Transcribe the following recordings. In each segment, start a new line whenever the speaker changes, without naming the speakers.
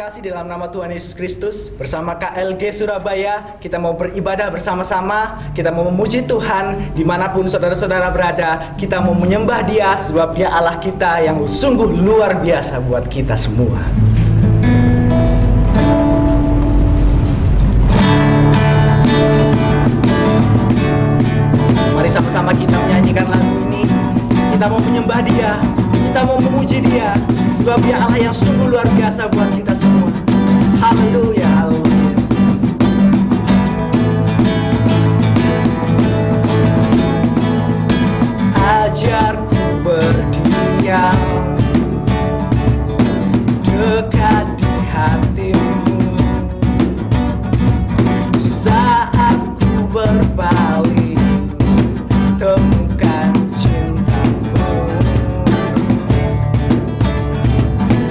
kasih dalam nama Tuhan Yesus Kristus. Bersama KLG Surabaya, kita mau beribadah bersama-sama. Kita mau memuji Tuhan dimanapun saudara-saudara berada. Kita mau menyembah Dia sebab Dia Allah kita yang sungguh luar biasa buat kita semua. Mari sama-sama kita menyanyikan lagu ini. Kita mau menyembah Dia, kita mau memuji Dia sebab Dia Allah yang sungguh luar biasa buat kita semua. Haleluya, haleluya. Ajarku berdiam dekat di hatimu saat ku berpaling, temukan cintamu.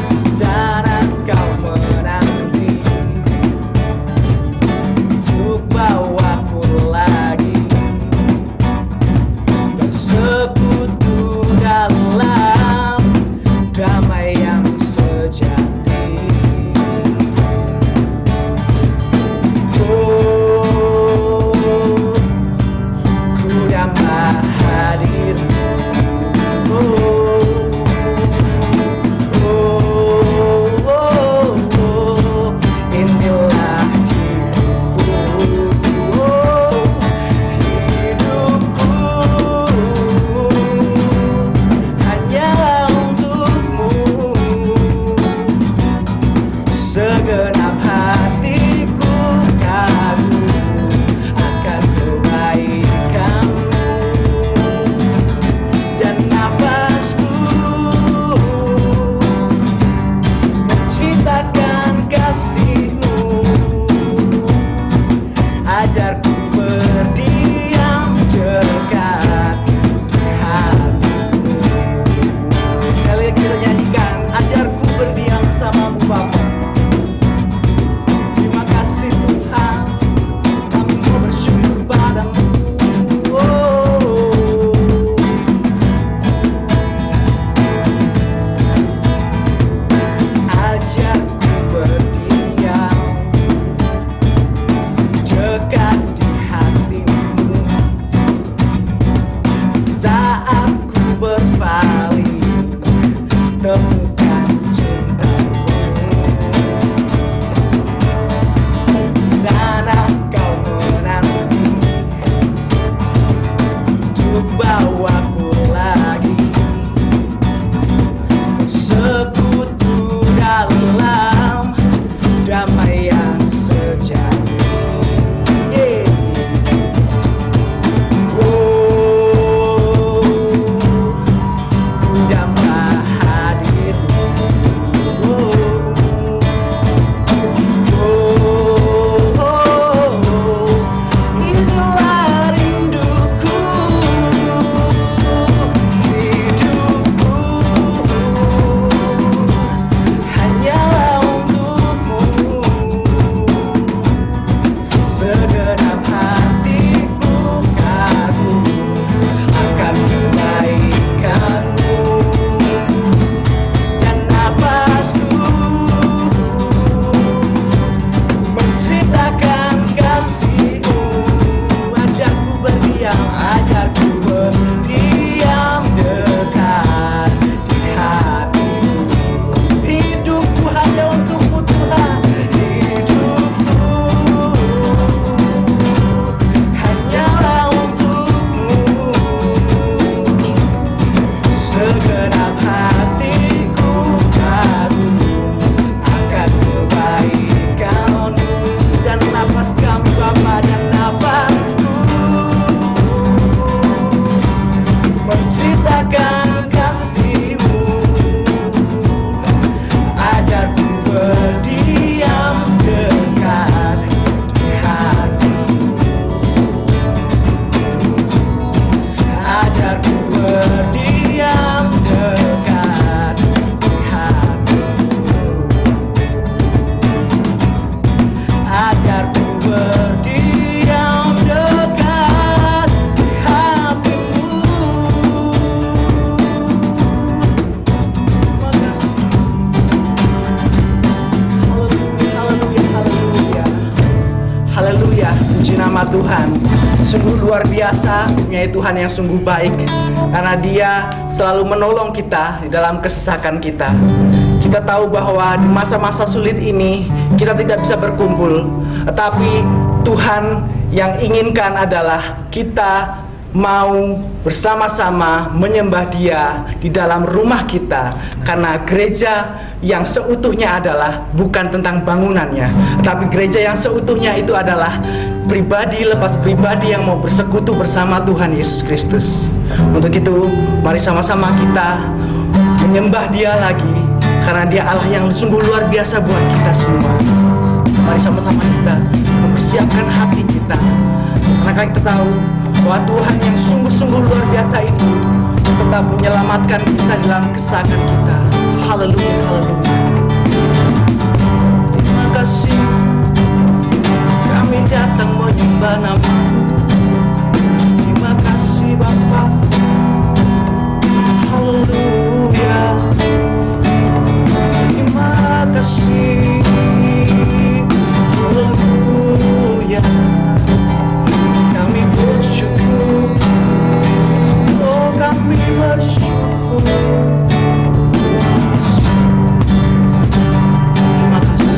Di sana kau menanti Haleluya, puji nama Tuhan. Sungguh luar biasa, punya Tuhan yang sungguh baik, karena Dia selalu menolong kita di dalam kesesakan kita. Kita tahu bahwa di masa-masa sulit ini kita tidak bisa berkumpul, tetapi Tuhan yang inginkan adalah kita mau bersama-sama menyembah Dia di dalam rumah kita. Karena gereja yang seutuhnya adalah bukan tentang bangunannya, tapi gereja yang seutuhnya itu adalah pribadi lepas pribadi yang mau bersekutu bersama Tuhan Yesus Kristus. Untuk itu, mari sama-sama kita menyembah Dia lagi, karena Dia Allah yang sungguh luar biasa buat kita semua. Mari sama-sama kita mempersiapkan hati kita, karena kita tahu bahwa Tuhan yang sungguh-sungguh luar biasa itu tetap menyelamatkan kita dalam kesesakan kita. Haleluya, haleluya. Terima kasih, kami datang menyembah nama. Terima kasih Bapa. Haleluya. Terima kasih. Haleluya. Kami bersyukur. Oh, kami bersyukur. Terima kasih.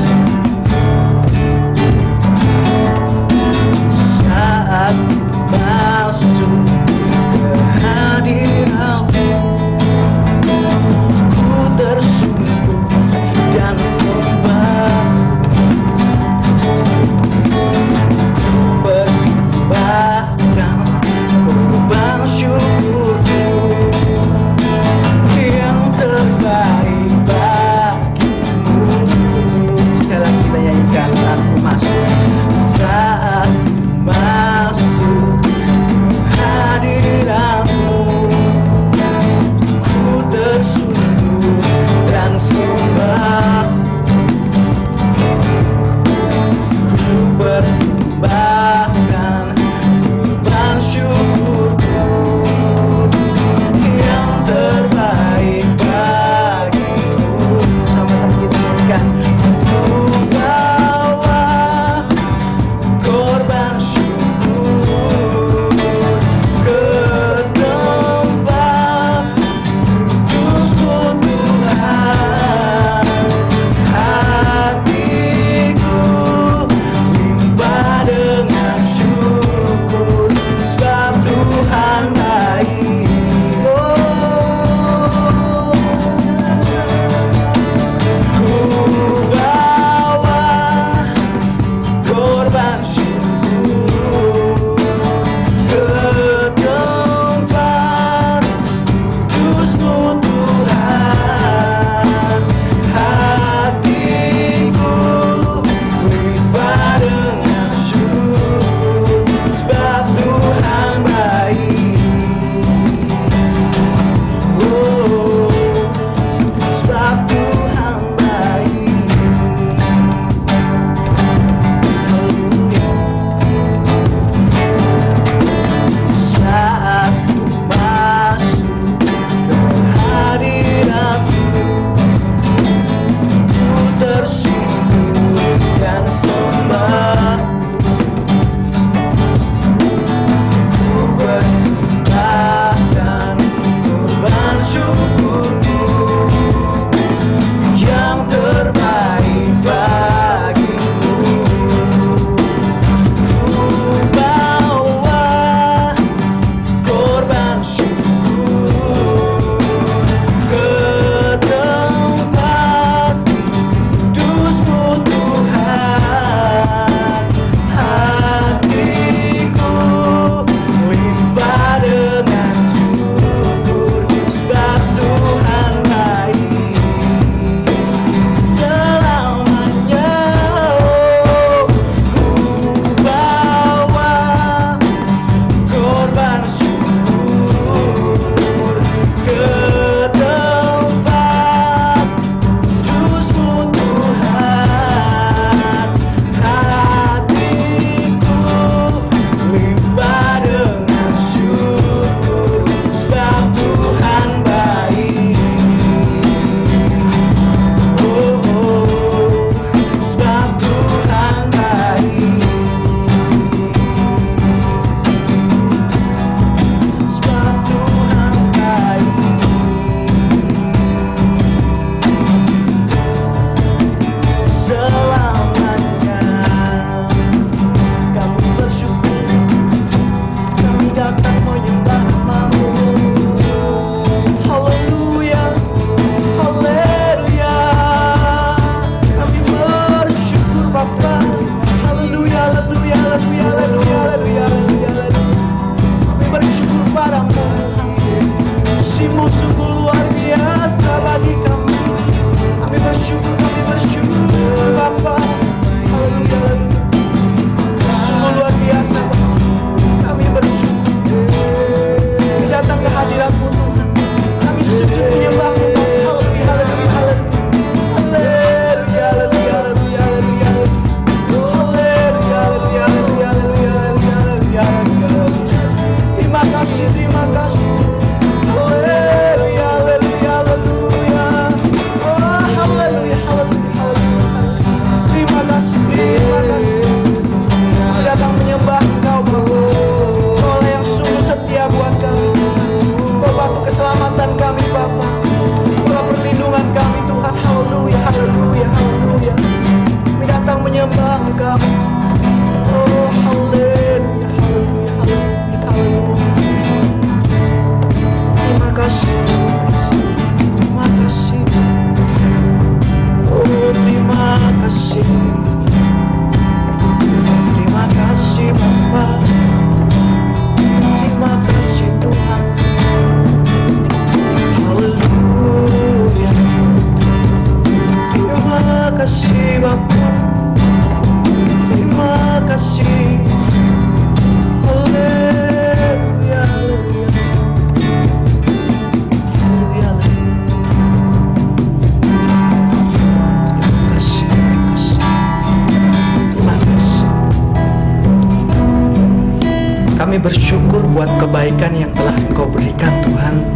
Kami bersyukur buat kebaikan yang telah Engkau berikan Tuhan.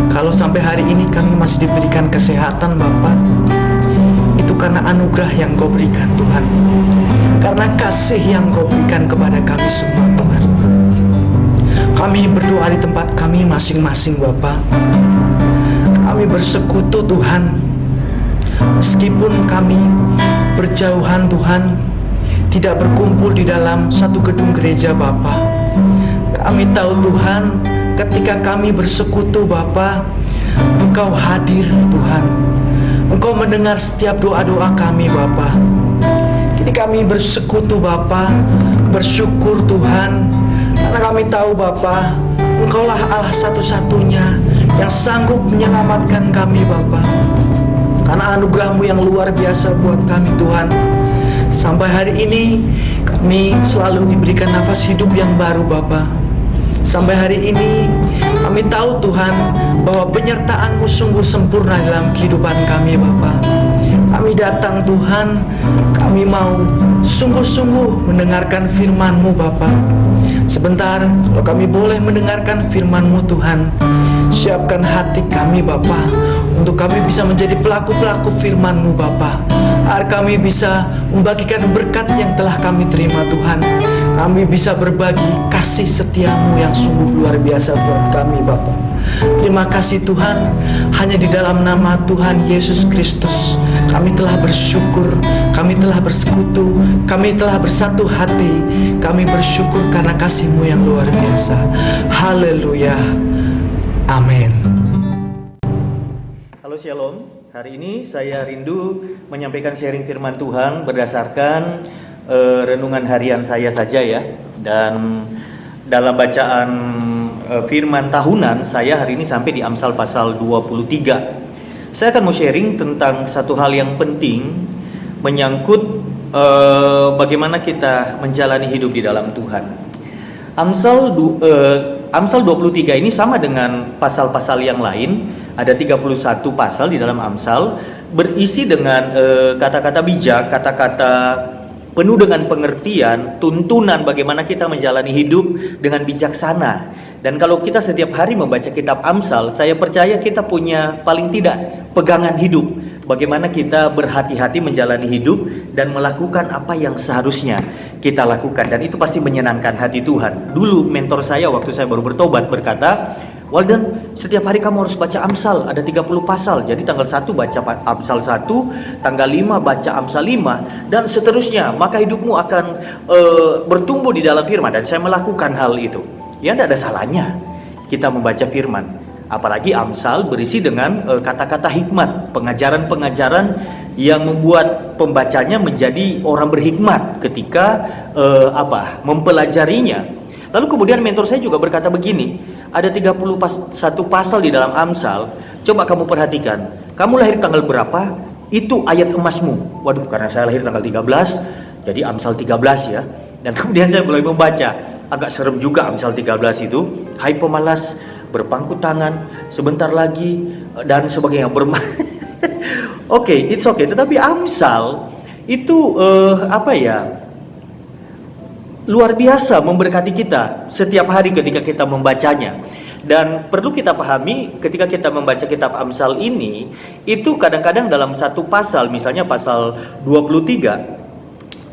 Kalau sampai hari ini kami masih diberikan kesehatan Bapa, itu karena anugerah yang Engkau berikan Tuhan, karena kasih yang Engkau berikan kepada kami semua Tuhan. Kami berdoa di tempat kami masing-masing Bapa. Kami bersekutu Tuhan, meskipun kami berjauhan Tuhan, tidak berkumpul di dalam satu gedung gereja Bapa. Kami tahu Tuhan, ketika kami bersekutu Bapa, Engkau hadir Tuhan. Engkau mendengar setiap doa-doa kami Bapa. Kini kami bersekutu Bapa, bersyukur Tuhan, karena kami tahu Bapa, Engkaulah Allah satu-satunya yang sanggup menyelamatkan kami Bapa. Karena anugerah-Mu yang luar biasa buat kami Tuhan. Sampai hari ini kami selalu diberikan nafas hidup yang baru Bapa. Sampai hari ini kami tahu Tuhan bahwa penyertaan-Mu sungguh sempurna dalam kehidupan kami Bapa. Kami datang Tuhan, kami mau sungguh-sungguh mendengarkan firman-Mu Bapa. Sebentar, kalau kami boleh mendengarkan firman-Mu Tuhan, siapkan hati kami Bapa, untuk kami bisa menjadi pelaku-pelaku firman-Mu Bapa. Agar kami bisa membagikan berkat yang telah kami terima Tuhan. Kami bisa berbagi kasih setia-Mu yang sungguh luar biasa buat kami Bapa. Terima kasih Tuhan, hanya di dalam nama Tuhan Yesus Kristus kami telah bersyukur, kami telah bersekutu, kami telah bersatu hati. Kami bersyukur karena kasih-Mu yang luar biasa. Haleluya. Amin.
Halo Shalom. Hari ini saya rindu menyampaikan sharing firman Tuhan berdasarkan renungan harian saya saja ya. Dan dalam bacaan firman tahunan saya hari ini sampai di Amsal pasal 23. Saya akan mau sharing tentang satu hal yang penting menyangkut bagaimana kita menjalani hidup di dalam Tuhan. Amsal 23 ini sama dengan pasal-pasal yang lain. Ada 31 pasal di dalam Amsal, berisi dengan kata-kata bijak, kata-kata penuh dengan pengertian, tuntunan bagaimana kita menjalani hidup dengan bijaksana. Dan kalau kita setiap hari membaca kitab Amsal, saya percaya kita punya paling tidak pegangan hidup, bagaimana kita berhati-hati menjalani hidup dan melakukan apa yang seharusnya kita lakukan. Dan itu pasti menyenangkan hati Tuhan. Dulu mentor saya waktu saya baru bertobat berkata, Walden, setiap hari kamu harus baca Amsal, ada 30 pasal. Jadi tanggal 1 baca Amsal 1, tanggal 5 baca Amsal 5, dan seterusnya. Maka hidupmu akan bertumbuh di dalam firman. Dan saya melakukan hal itu. Ya, tidak ada salahnya kita membaca firman. Apalagi Amsal berisi dengan kata-kata hikmat, pengajaran-pengajaran yang membuat pembacanya menjadi orang berhikmat ketika mempelajarinya. Lalu kemudian mentor saya juga berkata begini, ada 31 pasal di dalam Amsal. Coba kamu perhatikan, kamu lahir tanggal berapa, itu ayat emasmu. Waduh, karena saya lahir tanggal 13, jadi Amsal 13 ya. Dan kemudian saya mulai membaca, agak serem juga Amsal 13 itu. Hai pemalas, berpangku tangan, sebentar lagi, dan sebagainya. Oke, it's okay. Tetapi Amsal itu luar biasa memberkati kita setiap hari ketika kita membacanya. Dan perlu kita pahami ketika kita membaca kitab Amsal ini, itu kadang-kadang dalam satu pasal, misalnya pasal 23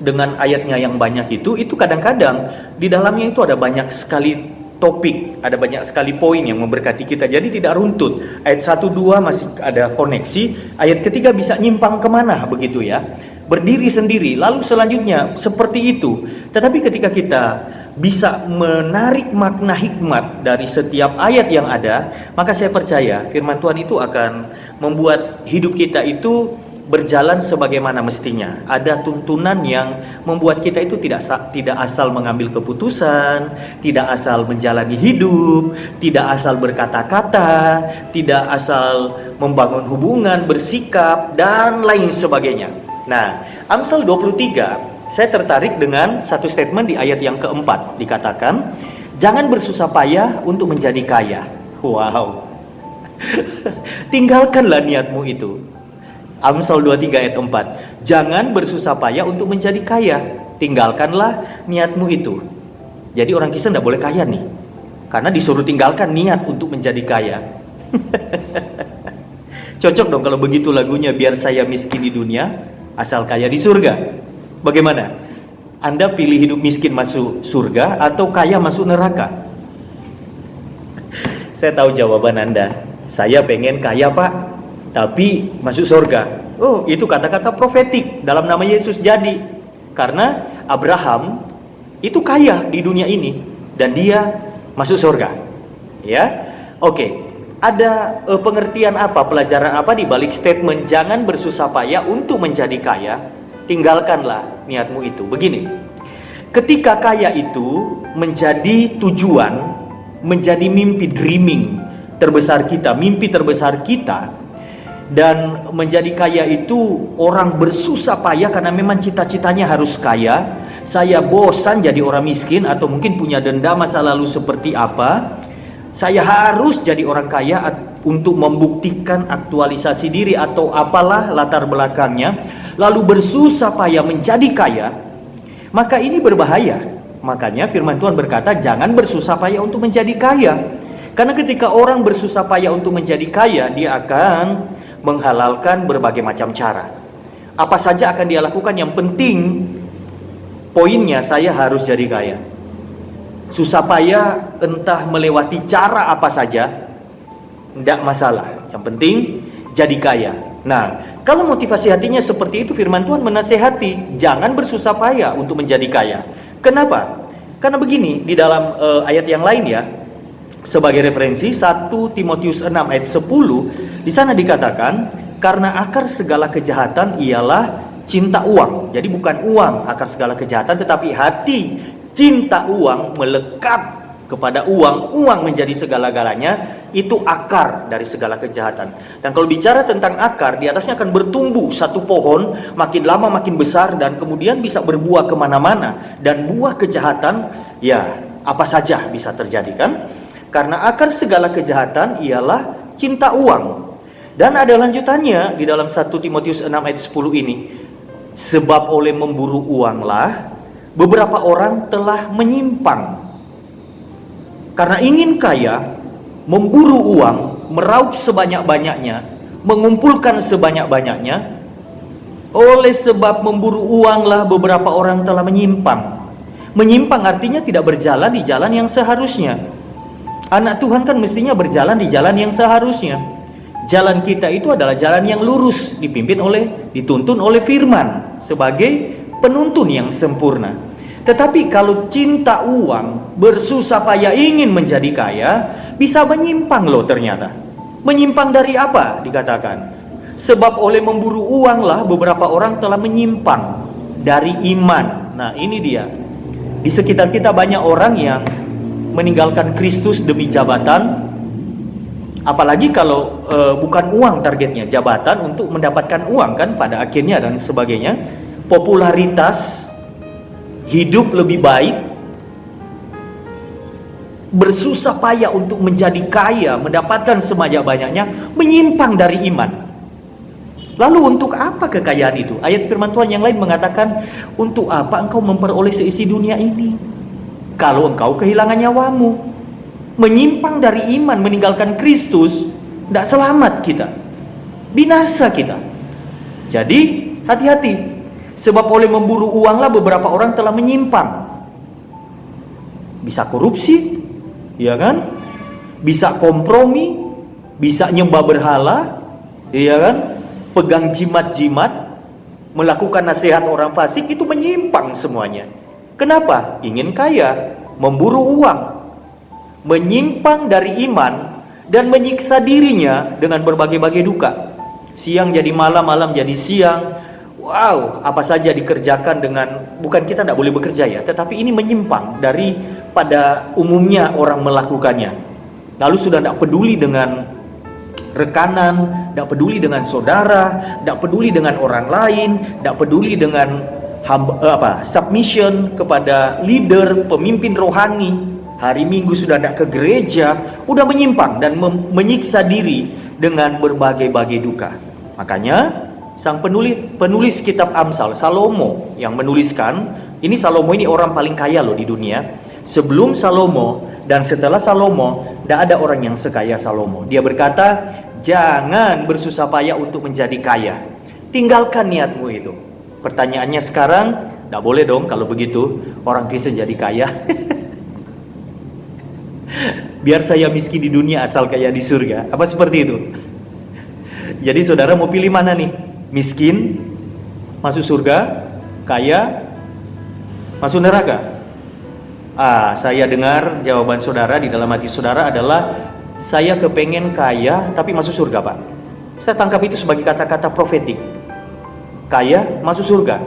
dengan ayatnya yang banyak itu kadang-kadang di dalamnya itu ada banyak sekali topik, ada banyak sekali poin yang memberkati kita. Jadi tidak runtut. Ayat 1, 2 masih ada koneksi, ayat ketiga bisa nyimpang kemana begitu ya, berdiri sendiri, lalu selanjutnya seperti itu. Tetapi ketika kita bisa menarik makna hikmat dari setiap ayat yang ada, maka saya percaya firman Tuhan itu akan membuat hidup kita itu berjalan sebagaimana mestinya. Ada tuntunan yang membuat kita itu tidak asal mengambil keputusan, tidak asal menjalani hidup, tidak asal berkata-kata, tidak asal membangun hubungan, bersikap, dan lain sebagainya. Nah, Amsal 23, saya tertarik dengan satu statement di ayat yang keempat. Dikatakan, jangan bersusah payah untuk menjadi kaya. Wow. Tinggalkanlah niatmu itu. Amsal 23 ayat 4. Jangan bersusah payah untuk menjadi kaya. Tinggalkanlah niatmu itu. Jadi orang Kristen tidak boleh kaya nih, karena disuruh tinggalkan niat untuk menjadi kaya. Cocok dong kalau begitu lagunya, biar saya miskin di dunia, asal kaya di surga. Bagaimana? Anda pilih hidup miskin masuk surga atau kaya masuk neraka? Saya tahu jawaban Anda. Saya pengen kaya Pak, tapi masuk surga. Oh, itu kata-kata profetik dalam nama Yesus jadi. Karena Abraham itu kaya di dunia ini dan dia masuk surga. Ya, oke. Ada pengertian apa, pelajaran apa di balik statement jangan bersusah payah untuk menjadi kaya, tinggalkanlah niatmu itu. Begini, ketika kaya itu menjadi tujuan, menjadi mimpi dreaming terbesar kita, mimpi terbesar kita, dan menjadi kaya itu orang bersusah payah karena memang cita-citanya harus kaya. Saya bosan jadi orang miskin, atau mungkin punya dendam masa lalu seperti apa. Saya harus jadi orang kaya untuk membuktikan aktualisasi diri atau apalah latar belakangnya, lalu bersusah payah menjadi kaya. Maka ini berbahaya. Makanya firman Tuhan berkata jangan bersusah payah untuk menjadi kaya. Karena ketika orang bersusah payah untuk menjadi kaya, dia akan menghalalkan berbagai macam cara. Apa saja akan dia lakukan, yang penting poinnya saya harus jadi kaya. Susah payah entah melewati cara apa saja, tidak masalah. Yang penting jadi kaya. Nah, kalau motivasi hatinya seperti itu, firman Tuhan menasehati jangan bersusah payah untuk menjadi kaya. Kenapa? Karena begini, di dalam ayat yang lain ya, sebagai referensi 1 Timotius 6 ayat 10, di sana dikatakan karena akar segala kejahatan ialah cinta uang. Jadi bukan uang akar segala kejahatan, tetapi hati cinta uang melekat kepada uang, uang menjadi segala-galanya, itu akar dari segala kejahatan. Dan kalau bicara tentang akar, di atasnya akan bertumbuh satu pohon, makin lama makin besar, dan kemudian bisa berbuah kemana-mana. Dan buah kejahatan, ya apa saja bisa terjadi kan? Karena akar segala kejahatan ialah cinta uang. Dan ada lanjutannya di dalam 1 Timotius 6 ayat 10 ini. Sebab oleh memburu uanglah beberapa orang telah menyimpang. Karena ingin kaya, memburu uang, meraup sebanyak-banyaknya, mengumpulkan sebanyak-banyaknya. Oleh sebab memburu uanglah beberapa orang telah menyimpang. Menyimpang artinya tidak berjalan di jalan yang seharusnya. Anak Tuhan kan mestinya berjalan di jalan yang seharusnya. Jalan kita itu adalah jalan yang lurus, dituntun oleh firman sebagai penuntun yang sempurna. Tetapi kalau cinta uang, bersusah payah ingin menjadi kaya, bisa menyimpang loh ternyata. Menyimpang dari apa dikatakan? Sebab oleh memburu uanglah beberapa orang telah menyimpang dari iman. Nah ini dia. Di sekitar kita banyak orang yang meninggalkan Kristus demi jabatan. Apalagi kalau bukan uang targetnya, jabatan untuk mendapatkan uang kan pada akhirnya dan sebagainya. Popularitas, hidup lebih baik, bersusah payah untuk menjadi kaya, mendapatkan sebanyak-banyaknya, menyimpang dari iman. Lalu untuk apa kekayaan itu? Ayat firman Tuhan yang lain mengatakan, untuk apa engkau memperoleh seisi dunia ini kalau engkau kehilangan nyawamu? Menyimpang dari iman, meninggalkan Kristus, tidak selamat kita, binasa kita. Jadi hati-hati. Sebab oleh memburu uanglah beberapa orang telah menyimpang. Bisa korupsi, ya kan? Bisa kompromi, bisa nyembah berhala, ya kan? Pegang jimat-jimat, melakukan nasihat orang fasik, itu menyimpang semuanya. Kenapa? Ingin kaya, memburu uang, menyimpang dari iman, dan menyiksa dirinya dengan berbagai-bagai duka. Siang jadi malam, malam jadi siang. Wow, apa saja dikerjakan dengan, bukan kita tidak boleh bekerja ya, tetapi ini menyimpang dari pada umumnya orang melakukannya. Lalu sudah tidak peduli dengan rekanan, tidak peduli dengan saudara, tidak peduli dengan orang lain, tidak peduli dengan submission kepada leader, pemimpin rohani. Hari Minggu sudah tidak ke gereja, udah menyimpang dan menyiksa diri dengan berbagai-bagai duka. Makanya sang penulis kitab Amsal, Salomo, yang menuliskan, ini Salomo ini orang paling kaya loh di dunia. Sebelum Salomo dan setelah Salomo, tidak ada orang yang sekaya Salomo. Dia berkata, jangan bersusah payah untuk menjadi kaya. Tinggalkan niatmu itu. Pertanyaannya sekarang, tidak boleh dong kalau begitu orang Kristen jadi kaya. Biar saya miskin di dunia asal kaya di surga. Apa seperti itu? Jadi saudara mau pilih mana nih? Miskin, masuk surga, kaya, masuk neraka? Saya dengar jawaban saudara di dalam hati saudara adalah, saya kepengen kaya tapi masuk surga, Pak. Saya tangkap itu sebagai kata-kata profetik. Kaya, masuk surga.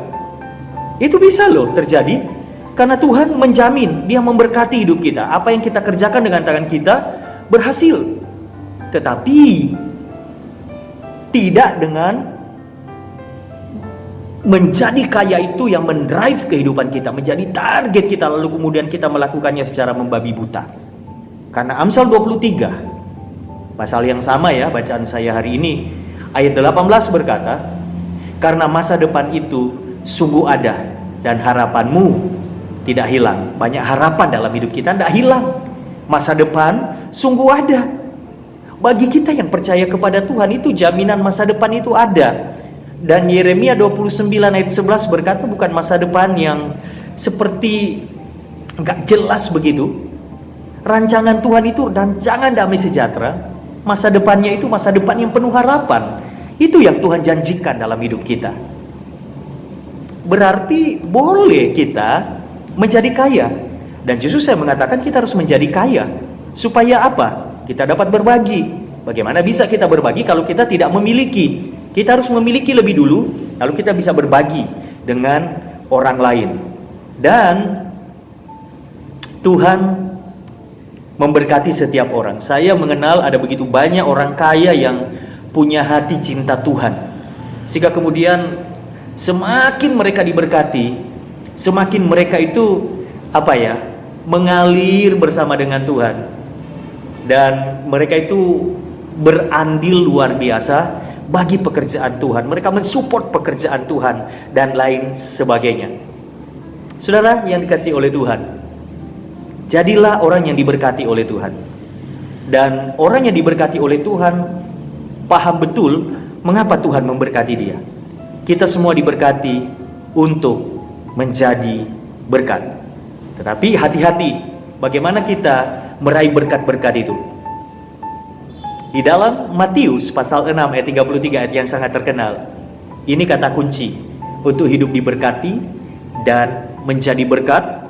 Itu bisa loh terjadi, karena Tuhan menjamin, Dia memberkati hidup kita. Apa yang kita kerjakan dengan tangan kita berhasil. Tetapi tidak dengan menjadi kaya itu yang mendrive kehidupan kita, menjadi target kita, lalu kemudian kita melakukannya secara membabi buta. Karena Amsal 23, pasal yang sama ya, bacaan saya hari ini, ayat 18 berkata, karena masa depan itu sungguh ada, dan harapanmu tidak hilang. Banyak harapan dalam hidup kita, tidak hilang. Masa depan sungguh ada. Bagi kita yang percaya kepada Tuhan, itu jaminan masa depan itu ada. Dan Yeremia 29 ayat 11 berkata, bukan masa depan yang seperti nggak jelas begitu. Rancangan Tuhan itu rancangan damai sejahtera. Masa depannya itu masa depan yang penuh harapan. Itu yang Tuhan janjikan dalam hidup kita. Berarti boleh kita menjadi kaya. Dan justru saya mengatakan kita harus menjadi kaya. Supaya apa? Kita dapat berbagi. Bagaimana bisa kita berbagi kalau kita tidak memiliki? Kita harus memiliki lebih dulu, lalu kita bisa berbagi dengan orang lain. Dan Tuhan memberkati setiap orang. Saya mengenal ada begitu banyak orang kaya yang punya hati cinta Tuhan. Sehingga kemudian semakin mereka diberkati, semakin mereka itu mengalir bersama dengan Tuhan. Dan mereka itu berandil luar biasa bagi pekerjaan Tuhan. Mereka mensupport pekerjaan Tuhan dan lain sebagainya. Saudara yang dikasihi oleh Tuhan, jadilah orang yang diberkati oleh Tuhan. Dan orang yang diberkati oleh Tuhan paham betul mengapa Tuhan memberkati dia. Kita semua diberkati untuk menjadi berkat. Tetapi hati-hati bagaimana kita meraih berkat-berkat itu. Di dalam Matius pasal 6 ayat 33, ayat yang sangat terkenal, ini kata kunci untuk hidup diberkati dan menjadi berkat,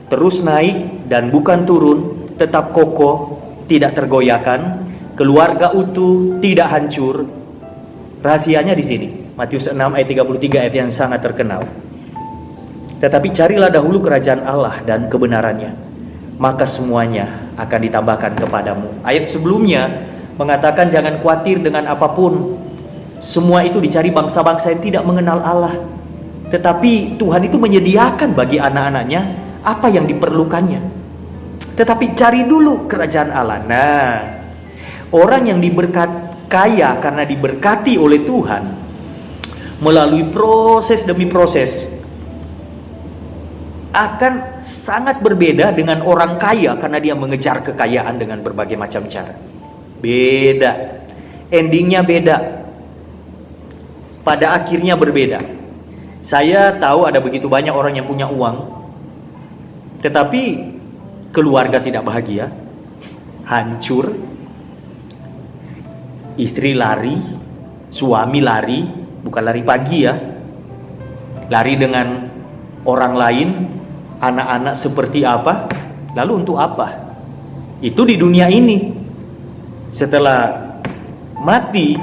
terus naik dan bukan turun, tetap kokoh, tidak tergoyahkan, keluarga utuh, tidak hancur. Rahasianya di sini, Matius 6 ayat 33, ayat yang sangat terkenal. Tetapi carilah dahulu kerajaan Allah dan kebenarannya, maka semuanya akan ditambahkan kepadamu. Ayat sebelumnya mengatakan jangan khawatir dengan apapun. Semua itu dicari bangsa-bangsa yang tidak mengenal Allah. Tetapi Tuhan itu menyediakan bagi anak-anaknya apa yang diperlukannya. Tetapi cari dulu kerajaan Allah. Nah, orang yang kaya karena diberkati oleh Tuhan melalui proses demi proses akan sangat berbeda dengan orang kaya karena dia mengejar kekayaan dengan berbagai macam cara. Beda, endingnya beda, pada akhirnya berbeda. Saya tahu ada begitu banyak orang yang punya uang, tetapi keluarga tidak bahagia, hancur, istri lari, suami lari, bukan lari pagi ya, lari dengan orang lain, anak-anak seperti apa, lalu untuk apa? Itu di dunia ini. Setelah mati,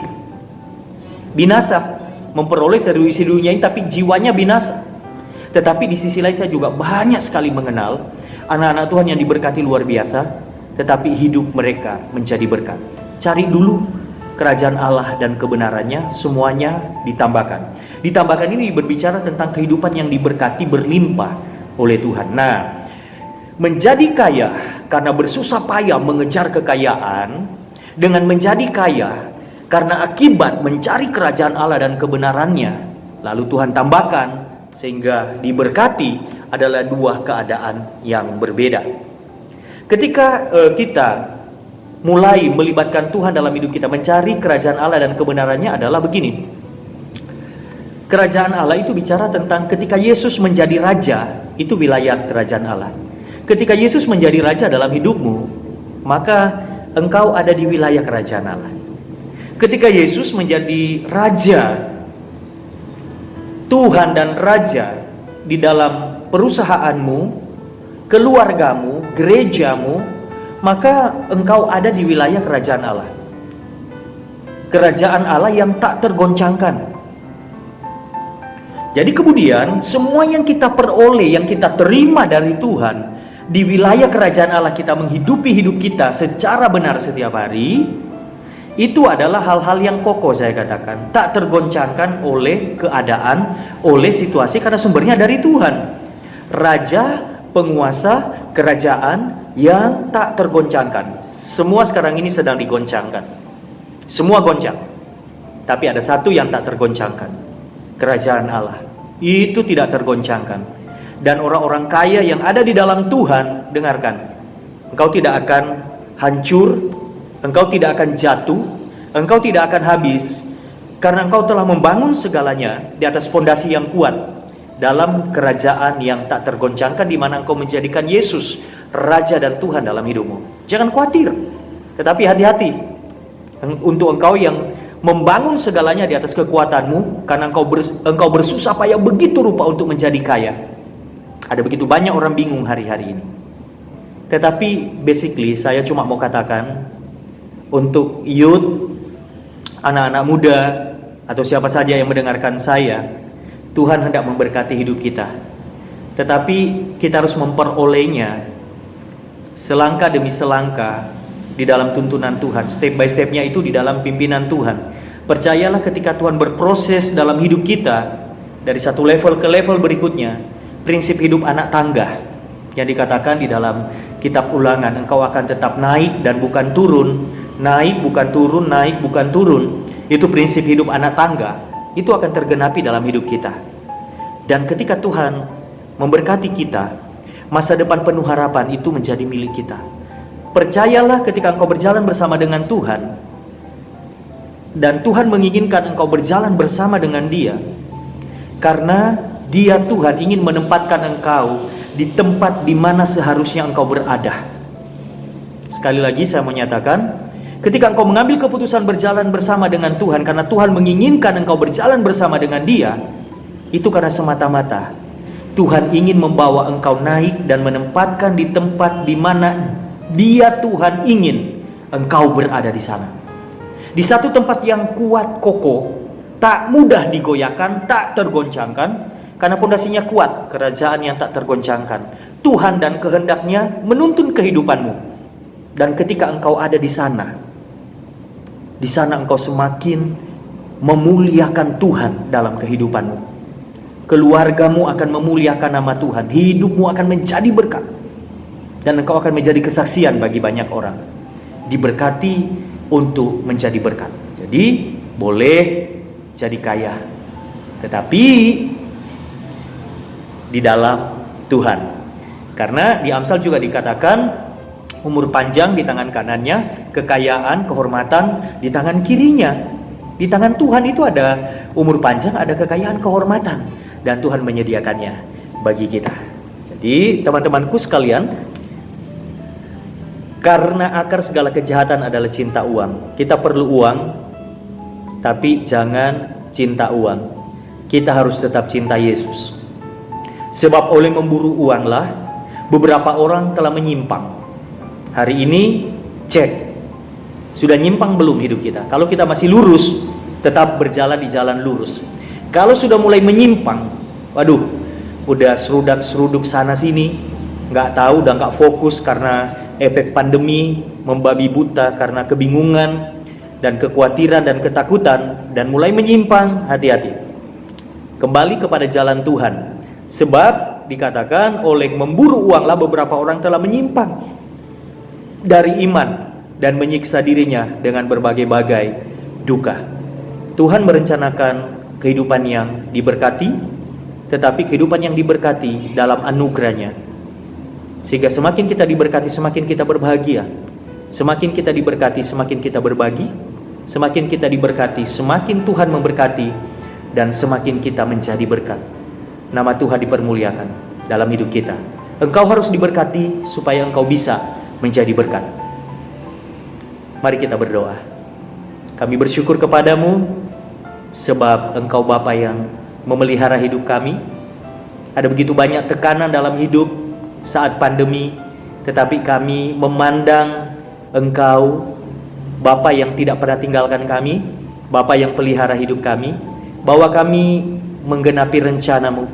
binasa, memperoleh seluruh isi dunia ini, tapi jiwanya binasa. Tetapi di sisi lain saya juga banyak sekali mengenal anak-anak Tuhan yang diberkati luar biasa, tetapi hidup mereka menjadi berkat. Cari dulu kerajaan Allah dan kebenarannya, semuanya ditambahkan. Ditambahkan ini berbicara tentang kehidupan yang diberkati berlimpah oleh Tuhan. Nah, menjadi kaya karena bersusah payah mengejar kekayaan, dengan menjadi kaya karena akibat mencari kerajaan Allah dan kebenarannya, lalu Tuhan tambahkan sehingga diberkati, adalah dua keadaan yang berbeda. Ketika kita mulai melibatkan Tuhan dalam hidup kita, mencari kerajaan Allah dan kebenarannya adalah begini. Kerajaan Allah itu bicara tentang ketika Yesus menjadi raja, itu wilayah kerajaan Allah. Ketika Yesus menjadi raja dalam hidupmu, maka engkau ada di wilayah kerajaan Allah. Ketika Yesus menjadi raja, Tuhan dan raja di dalam perusahaanmu, keluargamu, gerejamu, maka engkau ada di wilayah kerajaan Allah. Kerajaan Allah yang tak tergoncangkan. Jadi kemudian semua yang kita peroleh, yang kita terima dari Tuhan di wilayah kerajaan Allah, kita menghidupi hidup kita secara benar setiap hari, itu adalah hal-hal yang kokoh, saya katakan, tak tergoncangkan oleh keadaan, oleh situasi, karena sumbernya dari Tuhan. Raja, penguasa, kerajaan yang tak tergoncangkan. Semua sekarang ini sedang digoncangkan. Semua goncang. Tapi ada satu yang tak tergoncangkan. Kerajaan Allah. Itu tidak tergoncangkan. Dan orang-orang kaya yang ada di dalam Tuhan, dengarkan. Engkau tidak akan hancur, engkau tidak akan jatuh, engkau tidak akan habis, karena engkau telah membangun segalanya di atas fondasi yang kuat dalam kerajaan yang tak tergoncangkan, di mana engkau menjadikan Yesus Raja dan Tuhan dalam hidupmu. Jangan khawatir, tetapi hati-hati untuk engkau yang membangun segalanya di atas kekuatanmu, karena engkau bersusah payah begitu rupa untuk menjadi kaya. Ada begitu banyak orang bingung hari-hari ini. Tetapi basically saya cuma mau katakan untuk youth, anak-anak muda, atau siapa saja yang mendengarkan saya, Tuhan hendak memberkati hidup kita. Tetapi kita harus memperolehnya selangkah demi selangkah di dalam tuntunan Tuhan. Step by stepnya itu di dalam pimpinan Tuhan. Percayalah, ketika Tuhan berproses dalam hidup kita dari satu level ke level berikutnya, prinsip hidup anak tangga yang dikatakan di dalam kitab Ulangan, engkau akan tetap naik dan bukan turun, naik bukan turun, naik bukan turun. Itu prinsip hidup anak tangga. Itu akan tergenapi dalam hidup kita. Dan ketika Tuhan memberkati kita, masa depan penuh harapan itu menjadi milik kita. Percayalah, ketika engkau berjalan bersama dengan Tuhan, dan Tuhan menginginkan engkau berjalan bersama dengan Dia, karena Dia, Tuhan, ingin menempatkan engkau di tempat di mana seharusnya engkau berada. Sekali lagi saya menyatakan, ketika engkau mengambil keputusan berjalan bersama dengan Tuhan, karena Tuhan menginginkan engkau berjalan bersama dengan Dia, itu karena semata-mata Tuhan ingin membawa engkau naik dan menempatkan di tempat di mana Dia, Tuhan, ingin engkau berada di sana. Di satu tempat yang kuat, kokoh, tak mudah digoyahkan, tak tergoncangkan, karena pondasinya kuat, kerajaan yang tak tergoncangkan. Tuhan dan kehendaknya menuntun kehidupanmu. Dan ketika engkau ada di sana engkau semakin memuliakan Tuhan dalam kehidupanmu. Keluargamu akan memuliakan nama Tuhan. Hidupmu akan menjadi berkat. Dan engkau akan menjadi kesaksian bagi banyak orang. Diberkati untuk menjadi berkat. Jadi boleh jadi kaya, tetapi di dalam Tuhan. Karena di Amsal juga dikatakan, umur panjang di tangan kanannya, kekayaan, kehormatan di tangan kirinya. Di tangan Tuhan itu ada umur panjang, ada kekayaan, kehormatan, dan Tuhan menyediakannya bagi kita. Jadi teman-temanku sekalian, karena akar segala kejahatan adalah cinta uang. Kita perlu uang, tapi jangan cinta uang. Kita harus tetap cinta Yesus. Sebab oleh memburu uanglah beberapa orang telah menyimpang. Hari ini cek, sudah nyimpang belum hidup kita? Kalau kita masih lurus, tetap berjalan di jalan lurus. Kalau sudah mulai menyimpang, waduh, udah seruduk sana sini, nggak tahu, udah nggak fokus karena efek pandemi, membabi buta karena kebingungan dan kekhawatiran dan ketakutan, dan mulai menyimpang, hati-hati. Kembali kepada jalan Tuhan. Sebab dikatakan oleh memburu uanglah beberapa orang telah menyimpang dari iman dan menyiksa dirinya dengan berbagai-bagai duka. Tuhan merencanakan kehidupan yang diberkati, tetapi kehidupan yang diberkati dalam anugerah-Nya. Sehingga semakin kita diberkati, semakin kita berbahagia. Semakin kita diberkati, semakin kita berbagi. Semakin kita diberkati, semakin Tuhan memberkati, dan semakin kita menjadi berkat. Nama Tuhan dipermuliakan dalam hidup kita. Engkau harus diberkati supaya engkau bisa menjadi berkat. Mari kita berdoa. Kami bersyukur kepadamu sebab Engkau Bapa yang memelihara hidup kami. Ada begitu banyak tekanan dalam hidup saat pandemi, tetapi kami memandang Engkau Bapa yang tidak pernah tinggalkan kami, Bapa yang pelihara hidup kami, bahwa kami menggenapi rencana-Mu.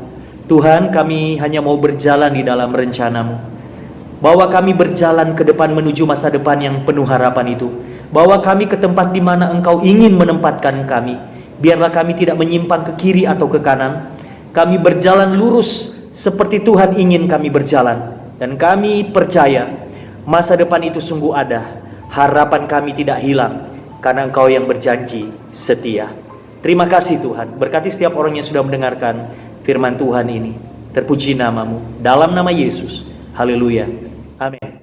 Tuhan, kami hanya mau berjalan di dalam rencana-Mu, bahwa kami berjalan ke depan menuju masa depan yang penuh harapan itu, bahwa kami ke tempat di mana Engkau ingin menempatkan kami. Biarlah kami tidak menyimpang ke kiri atau ke kanan. Kami berjalan lurus seperti Tuhan ingin kami berjalan. Dan kami percaya masa depan itu sungguh ada. Harapan kami tidak hilang karena Engkau yang berjanji setia. Terima kasih Tuhan. Berkati setiap orang yang sudah mendengarkan firman Tuhan ini. Terpuji nama-Mu dalam nama Yesus. Haleluya. Amin.